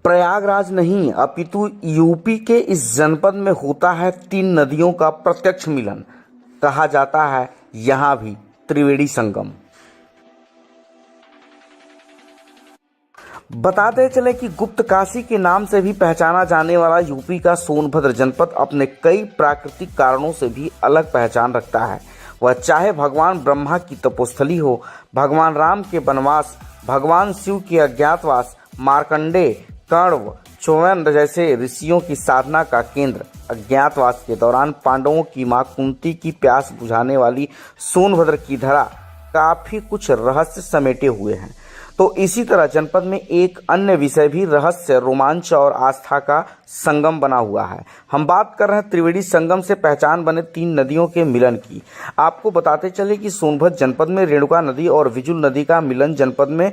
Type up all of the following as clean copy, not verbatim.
प्रयागराज नहीं अपितु यूपी के इस जनपद में होता है 3 नदियों का प्रत्यक्ष मिलन। कहा जाता है यहाँ भी त्रिवेणी संगम। बताते चले कि गुप्त काशी के नाम से भी पहचाना जाने वाला यूपी का सोनभद्र जनपद अपने कई प्राकृतिक कारणों से भी अलग पहचान रखता है। वह चाहे भगवान ब्रह्मा की तपोस्थली हो, भगवान राम के वनवास, भगवान शिव के अज्ञातवास, मार्कंडेय, कण्व, च्यवन जैसे ऋषियों की साधना का केंद्र, अज्ञातवास के दौरान पांडवों की मां कुंती की प्यास बुझाने वाली सोनभद्र की धरा, काफी कुछ रहस्य समेटे हुए हैं। तो इसी तरह जनपद में एक अन्य विषय भी रहस्य, रोमांच और आस्था का संगम बना हुआ है। हम बात कर रहे हैं त्रिवेणी संगम से पहचान बने 3 नदियों के मिलन की। आपको बताते चले कि सोनभद्र जनपद में रेणुका नदी और विजुल नदी का मिलन जनपद में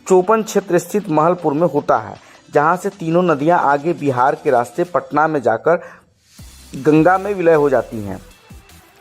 चौपन क्षेत्र स्थित महलपुर में होता है, जहां से तीनों नदियां आगे बिहार के रास्ते पटना में जाकर गंगा में विलय हो जाती हैं।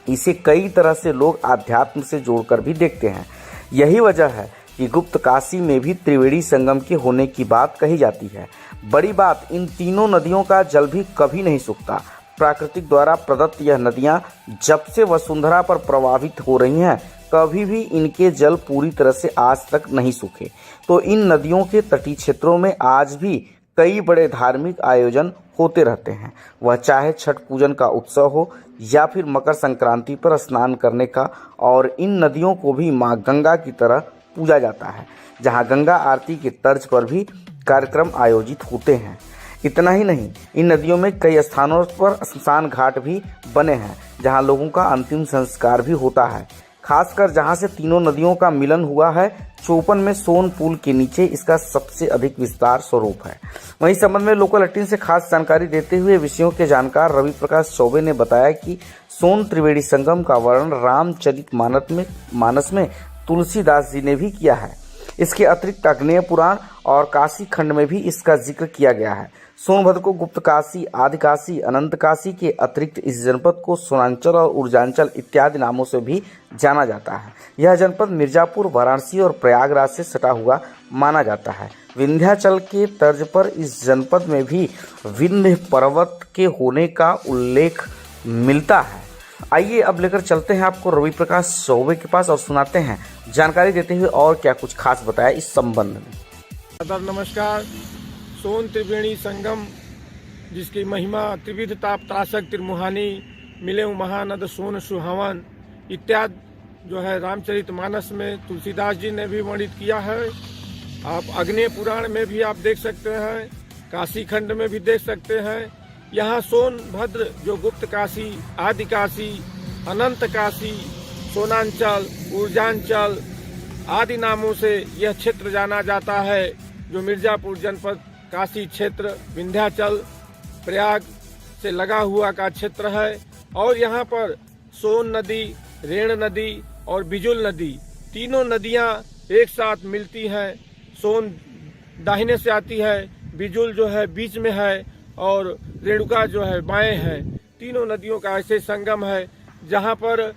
इसे कई तरह से लोग आध्यात्म से जोड़कर भी देखते हैं। यही वजह है कि गुप्त काशी में भी त्रिवेणी संगम के होने की बात कही जाती है। बड़ी बात, इन तीनों नदियों का जल भी कभी नहीं सूखता। प्राकृतिक द्वारा प्रदत्त यह नदियां जब से वसुंधरा पर प्रभावित हो रही हैं, कभी भी इनके जल पूरी तरह से आज तक नहीं सूखे। तो इन नदियों के तटीय क्षेत्रों में आज भी कई बड़े धार्मिक आयोजन होते रहते हैं। वह चाहे छठ पूजन का उत्सव हो या फिर मकर संक्रांति पर स्नान करने का। और इन नदियों को भी माँ गंगा की तरह पूजा जाता है, जहां गंगा आरती के तर्ज पर भी कार्यक्रम आयोजित होते हैं। इतना ही नहीं, इन नदियों में कई स्थानों पर स्मशान घाट भी बने हैं, जहां लोगों का अंतिम संस्कार भी होता है। खासकर जहां से तीनों नदियों का मिलन हुआ है, चौपन में सोन पुल के नीचे इसका सबसे अधिक विस्तार स्वरूप है। वहीं संबंध में लोकल 18 से खास जानकारी देते हुए विषयों के जानकार रवि प्रकाश चौबे ने बताया कि सोन त्रिवेणी संगम का वर्णन रामचरितमानस में तुलसीदास जी ने भी किया है। इसके अतिरिक्त अग्नेय पुराण और काशी खंड में भी इसका जिक्र किया गया है। सोनभद्र को गुप्त काशी, आदि काशी, अनंत काशी के अतिरिक्त इस जनपद को सोनांचल और ऊर्जांचल इत्यादि नामों से भी जाना जाता है। यह जनपद मिर्जापुर, वाराणसी और प्रयागराज से सटा हुआ माना जाता है। विंध्याचल के तर्ज पर इस जनपद में भी विंध्य पर्वत के होने का उल्लेख मिलता है। आइए अब लेकर चलते हैं आपको रवि प्रकाश चौबे के पास और सुनाते हैं जानकारी देते हुए और क्या कुछ खास बताया इस संबंध में। नमस्कार। सोन त्रिवेणी संगम, जिसकी महिमा त्रिविध ताप त्रासक त्रिमुहानी, मिले महानद सोन सुहावन इत्यादि जो है रामचरितमानस में तुलसीदास जी ने भी वर्णित किया है। आप अग्नेय पुराण में भी आप देख सकते हैं, काशी खंड में भी देख सकते हैं। यहाँ सोनभद्र जो गुप्त काशी, आदि काशी, अनंत काशी, सोनांचल, ऊर्जांचल आदि नामों से यह क्षेत्र जाना जाता है, जो मिर्जापुर जनपद, काशी क्षेत्र, विंध्याचल, प्रयाग से लगा हुआ का क्षेत्र है। और यहाँ पर सोन नदी, रेण नदी और बिजुल नदी, तीनों नदियाँ एक साथ मिलती हैं। सोन दाहिने से आती है, बिजुल जो है बीच में है और रेणुका जो है बाएं है। तीनों नदियों का ऐसे संगम है, जहाँ पर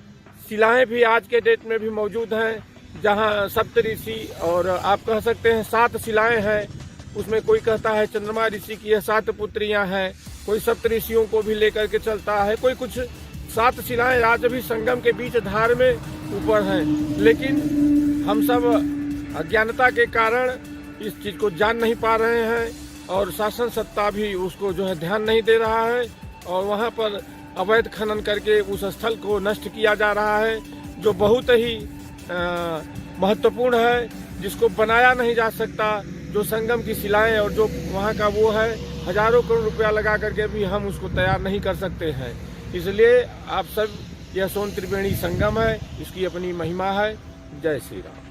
शिलाएं भी आज के डेट में भी मौजूद हैं, जहाँ सप्तऋषि और आप कह सकते हैं 7 शिलाएं हैं। उसमें कोई कहता है चंद्रमा ऋषि की यह 7 पुत्रियां हैं, कोई सप्तऋषियों को भी लेकर के चलता है, कोई कुछ 7 शिलाएं आज भी संगम के बीच धार में ऊपर हैं। लेकिन हम सब अज्ञानता के कारण इस चीज को जान नहीं पा रहे हैं और शासन सत्ता भी उसको जो है ध्यान नहीं दे रहा है और वहाँ पर अवैध खनन करके उस स्थल को नष्ट किया जा रहा है, जो बहुत ही महत्वपूर्ण है, जिसको बनाया नहीं जा सकता। जो संगम की शिलाएं और जो वहाँ का वो है, हजारों करोड़ रुपया लगा करके भी हम उसको तैयार नहीं कर सकते हैं। इसलिए आप सब, यह सोन त्रिवेणी संगम है, इसकी अपनी महिमा है। जय श्री राम।